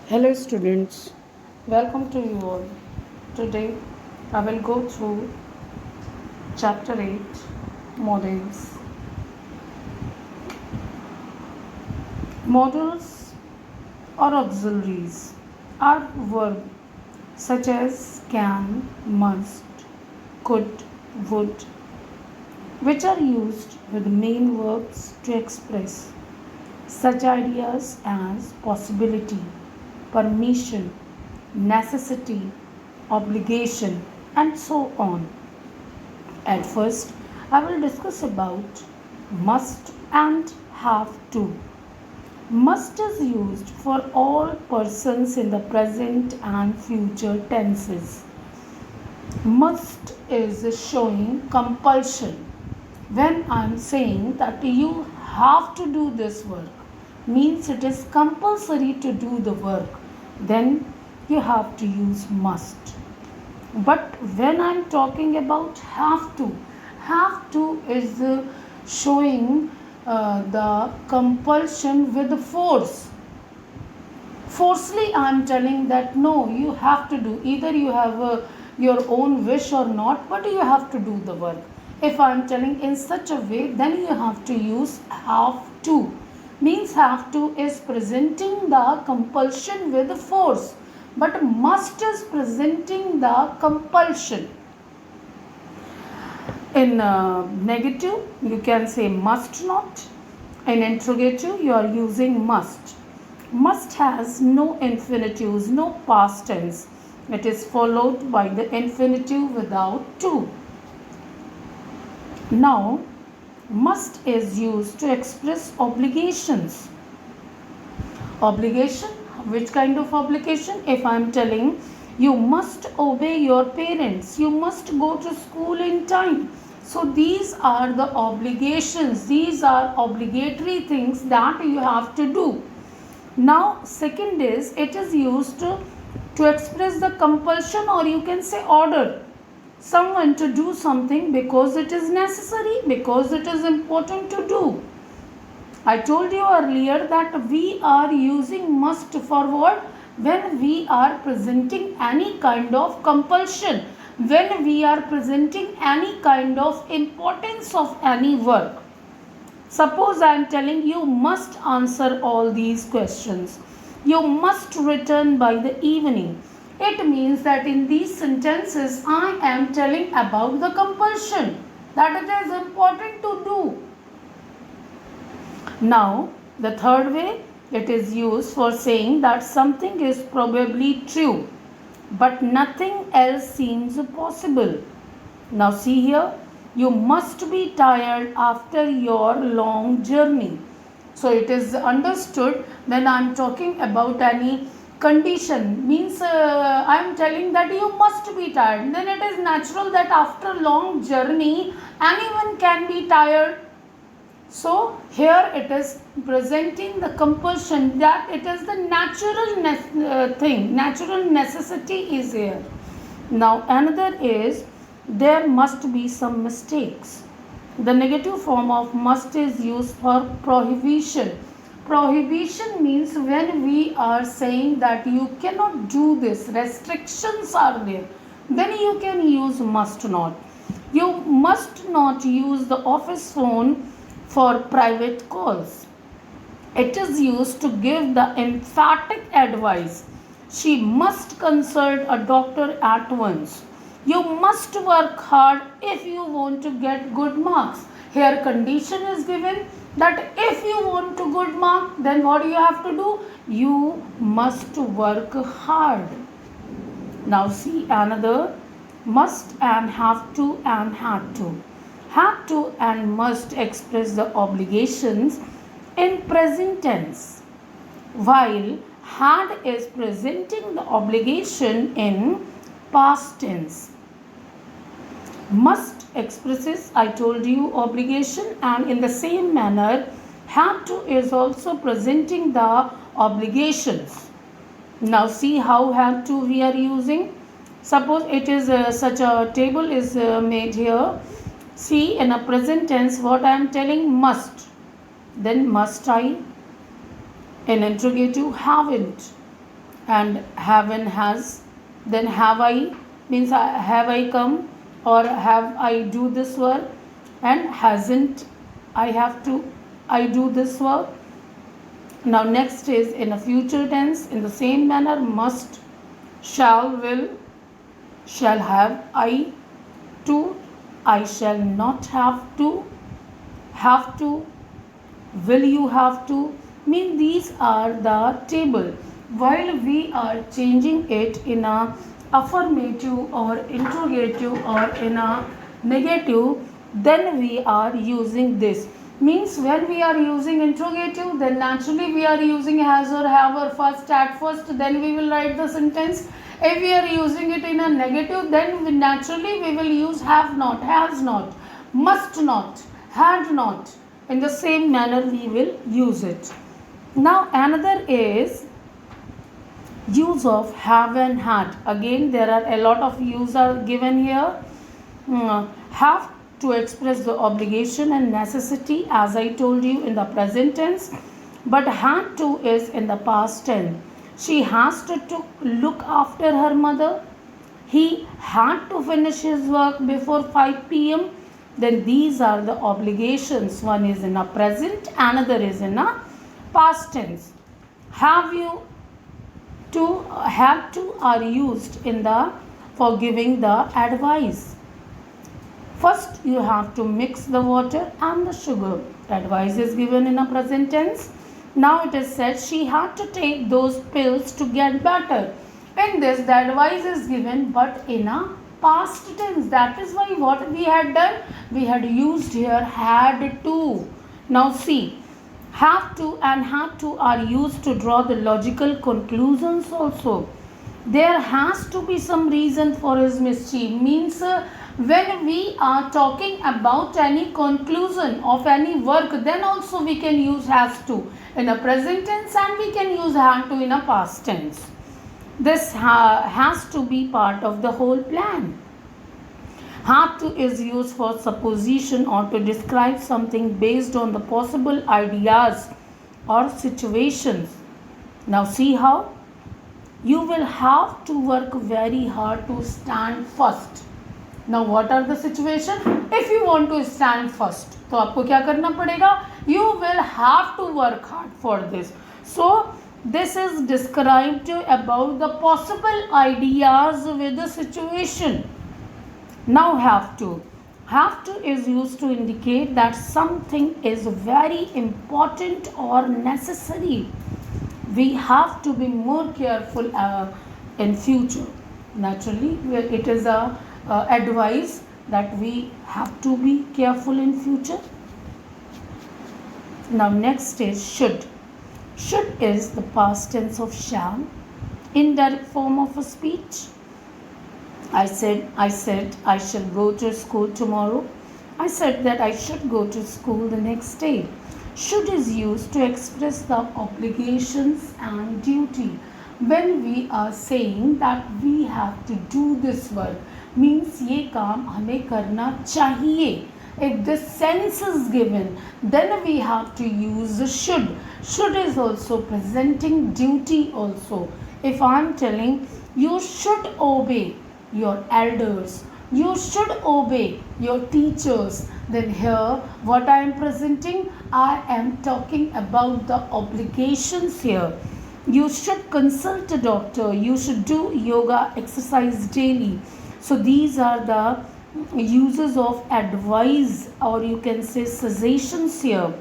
Hello students, welcome to you all. Today I will go through chapter 8 models. Models or auxiliaries are verbs such as can, must, could, would, which are used with main verbs to express such ideas as possibility, permission, necessity, obligation, and so on. At first, I will discuss about must and have to. Must is used for all persons in the present and future tenses. Must is showing compulsion. When I am saying that you have to do this work, means it is compulsory to do the work, then you have to use must. But when I am talking about have to is showing the compulsion with force. Forcefully I am telling that no, you have to do, either you have your own wish or not, but you have to do the work. If I am telling in such a way, then you have to use have to. Means have to is presenting the compulsion with force, but must is presenting the compulsion. In negative you can say must not. In interrogative you are using must. Must has no infinitives, no past tense. It is followed by the infinitive without to. Now, must is used to express obligations. Obligation, which kind of obligation? If I am telling you must obey your parents, you must go to school in time. So, these are the obligations, these are obligatory things that you have to do. Now, second is it is used to express the compulsion, or you can say order someone to do something because it is necessary, because it is important to do. I told you earlier that we are using must for what? When we are presenting any kind of compulsion, when we are presenting any kind of importance of any work. Suppose I am telling you must answer all these questions. You must return by the evening. It means that in these sentences I am telling about the compulsion, that it is important to do. Now, the third way, it is used for saying that something is probably true, but nothing else seems possible. Now, see here, you must be tired after your long journey. So, it is understood when I am talking about any condition, means I am telling that you must be tired. Then it is natural that after long journey, anyone can be tired. So here it is presenting the compulsion, that it is the natural thing, natural necessity is here. Now another is there must be some mistakes. The negative form of must is used for prohibition. Prohibition means when we are saying that you cannot do this, restrictions are there, then you can use must not. You must not use the office phone for private calls. It is used to give the emphatic advice. She must consult a doctor at once. You must work hard if you want to get good marks. Here condition is given that if you want to good mark, then what you have to do? You must work hard. Now see another must and have to and had to. Have to and must express the obligations in present tense, while had is presenting the obligation in past tense. Must expresses, I told you, obligation, and in the same manner, have to is also presenting the obligations. Now see how have to we are using. Suppose it is such a table is made here. See, in a present tense what I am telling must. Then must I? In interrogative haven't. and haven't has, then have I means have I come or have I do this work, and hasn't I have to I do this work. Now next is in a future tense in the same manner, must, shall, will, shall have I to, I shall not have to, will you have to, mean these are the table. While we are changing it in a affirmative or interrogative or in a negative, then we are using this. Means when we are using interrogative, then naturally we are using has or have or first at first, then we will write the sentence. If we are using it in a negative, then naturally we will use have not, has not, must not, had not. In the same manner we will use it. Now another is use of have and had. Again there are a lot of use are given here. Have to express the obligation and necessity, as I told you, in the present tense, but had to is in the past tense. She has to look after her mother. He had to finish his work before 5 p.m. Then these are the obligations. One is in a present, another is in a past tense. Have to are used in the for giving the advice. First you have to mix the water and the sugar. Advice is given in a present tense. Now it is said she had to take those pills to get better. In this the advice is given but in a past tense. That is why what we had done, we had used here had to. Now see, have to and had to are used to draw the logical conclusions also. There has to be some reason for his mischief. Means when we are talking about any conclusion of any work, then also we can use has to in a present tense and we can use had to in a past tense. This has to be part of the whole plan. Had to is used for supposition or to describe something based on the possible ideas or situations. Now see how you will have to work very hard to stand first. Now what are the situation? If you want to stand first, तो आपको क्या करना पड़ेगा? You will have to work hard for this. So this is described about the possible ideas with the situation. Now have to is used to indicate that something is very important or necessary. We have to be more careful in future. Naturally it is a advice that we have to be careful in future. Now next is should. Should is the past tense of shall, indirect form of a speech. I said I shall go to school tomorrow. I said that I should go to school the next day. Should is used to express the obligations and duty. When we are saying that we have to do this work, means ये काम हमें करना चाहिए. If this sense is given, then we have to use the should. Should is also presenting duty also. If I am telling you should obey your elders, you should obey your teachers, then here what I am presenting, I am talking about the obligations here. You should consult a doctor, you should do yoga exercise daily. So these are the uses of advice, or you can say suggestions here.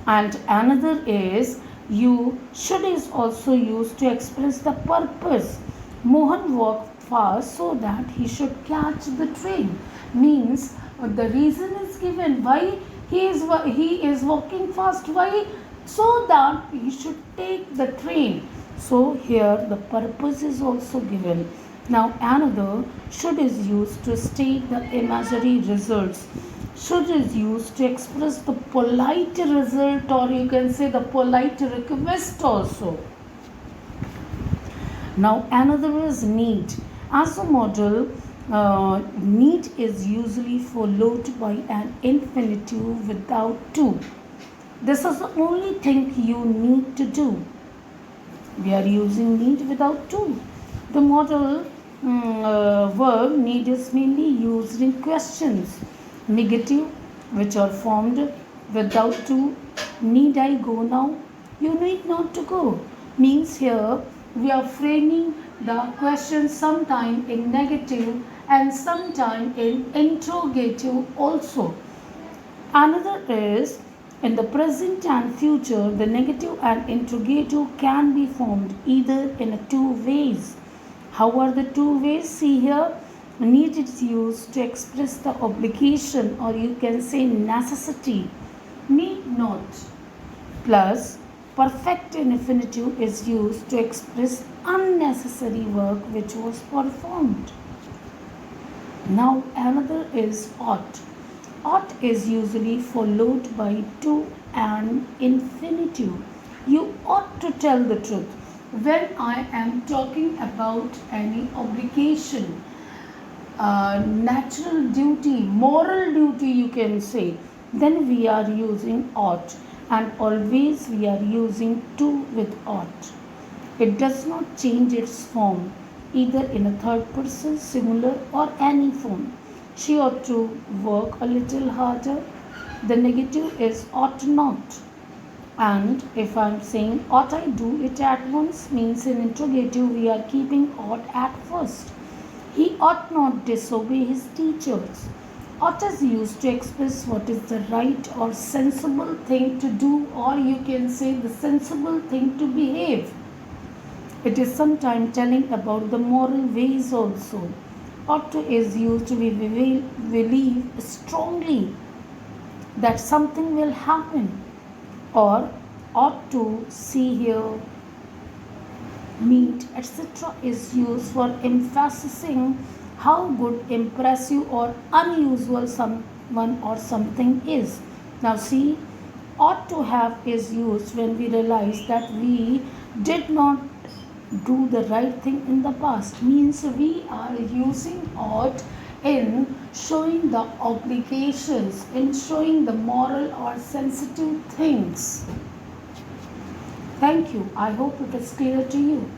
And another is you should is also used to express the purpose. Mohan walked fast so that he should catch the train. Means the reason is given why he is walking fast. Why? So that he should take the train. So here the purpose is also given. Now another should is used to state the imaginary results. Should is used to express the polite result, or you can say the polite request also. Now another is need. As a model, need is usually followed by an infinitive without to. This is the only thing you need to do. We are using need without to. The modal verb need is mainly used in questions. Negative, which are formed without to. Need I go now? You need not to go. Means here we are framing the question sometime in negative and sometime in interrogative also. Another is in the present and future, the negative and interrogative can be formed either in two ways. How are the two ways? See here, need is used to express the obligation or you can say necessity. Need not plus perfect infinitive is used to express unnecessary work which was performed. Now another is ought. Ought is usually followed by to and infinitive. You ought to tell the truth. When I am talking about any obligation, natural duty, moral duty, you can say, then we are using ought, and always we are using to with ought. It does not change its form either in a third person, singular, or any form. She ought to work a little harder. The negative is ought not. And if I am saying ought I do it at once, means in interrogative we are keeping ought at first. He ought not disobey his teachers. Ought is used to express what is the right or sensible thing to do, or you can say the sensible thing to behave. It is sometimes telling about the moral ways also. Ought to is used to be believe strongly that something will happen, or ought to see here meet etc. is used for emphasizing how good, impressive, or unusual someone or something is. Now, see, ought to have is used when we realize that we did not do the right thing in the past. Means we are using ought in showing the obligations, in showing the moral or sensitive things. Thank you. I hope it is clear to you.